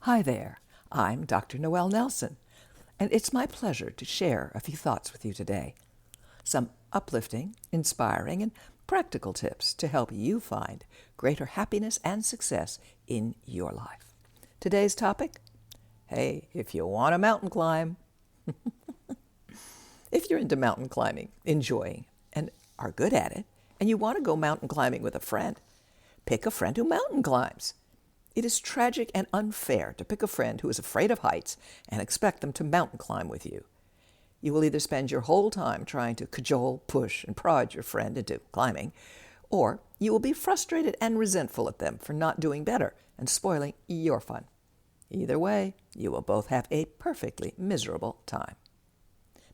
Hi there, I'm Dr. Noelle Nelson, and it's my pleasure to share a few thoughts with you today. Some uplifting, inspiring, and practical tips to help you find greater happiness and success in your life. Today's topic? Hey, if you want to mountain climb. If you're into mountain climbing, enjoying, and are good at it, and you want to go mountain climbing with a friend, pick a friend who mountain climbs. It is tragic and unfair to pick a friend who is afraid of heights and expect them to mountain climb with you. You will either spend your whole time trying to cajole, push, and prod your friend into climbing, or you will be frustrated and resentful at them for not doing better and spoiling your fun. Either way, you will both have a perfectly miserable time.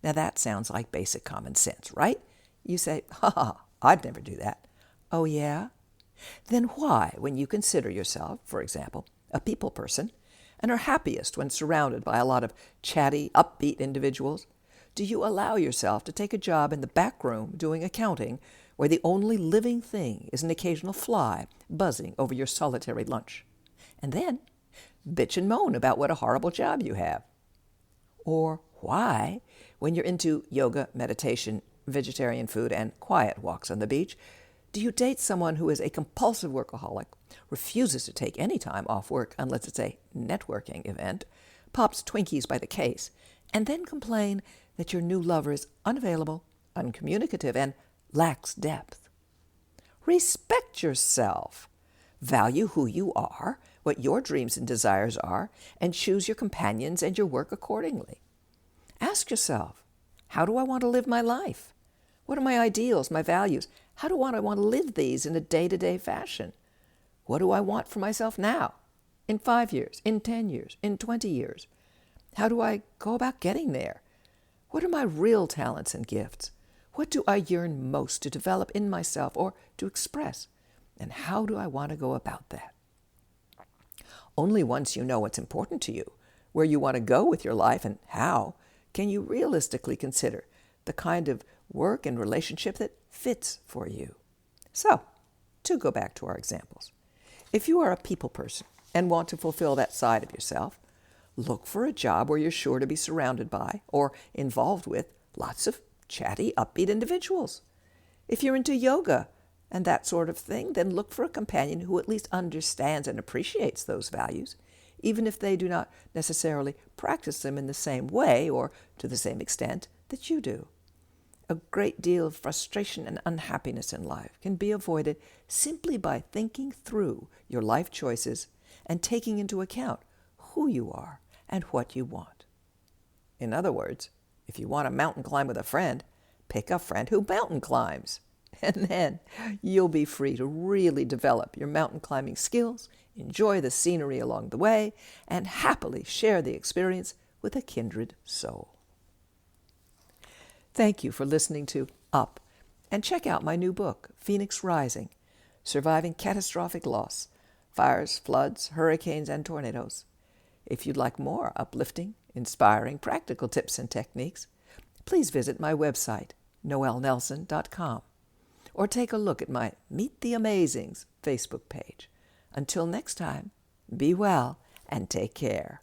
Now that sounds like basic common sense, right? You say, I'd never do that. Oh yeah? Then why, when you consider yourself, for example, a people person, and are happiest when surrounded by a lot of chatty, upbeat individuals, do you allow yourself to take a job in the back room doing accounting where the only living thing is an occasional fly buzzing over your solitary lunch? And then bitch and moan about what a horrible job you have. Or why, when you're into yoga, meditation, vegetarian food, and quiet walks on the beach, do you date someone who is a compulsive workaholic, refuses to take any time off work unless it's a networking event, pops Twinkies by the case, and then complain that your new lover is unavailable, uncommunicative, and lacks depth? Respect yourself. Value who you are, what your dreams and desires are, and choose your companions and your work accordingly. Ask yourself, how do I want to live my life? What are my ideals, my values? How do I want to live these in a day-to-day fashion? What do I want for myself now, in 5 years, in 10 years, in 20 years? How do I go about getting there? What are my real talents and gifts? What do I yearn most to develop in myself or to express? And how do I want to go about that? Only once you know what's important to you, where you want to go with your life and how, can you realistically consider the kind of work and relationship that fits for you. So, to go back to our examples, if you are a people person and want to fulfill that side of yourself, look for a job where you're sure to be surrounded by or involved with lots of chatty, upbeat individuals. If you're into yoga and that sort of thing, then look for a companion who at least understands and appreciates those values, even if they do not necessarily practice them in the same way or to the same extent that you do. A great deal of frustration and unhappiness in life can be avoided simply by thinking through your life choices and taking into account who you are and what you want. In other words, if you want to mountain climb with a friend, pick a friend who mountain climbs. And then you'll be free to really develop your mountain climbing skills, enjoy the scenery along the way, and happily share the experience with a kindred soul. Thank you for listening to Up, and check out my new book, Phoenix Rising, Surviving Catastrophic Loss, Fires, Floods, Hurricanes, and Tornadoes. If you'd like more uplifting, inspiring, practical tips and techniques, please visit my website, noellenelson.com, or take a look at my Meet the Amazings Facebook page. Until next time, be well and take care.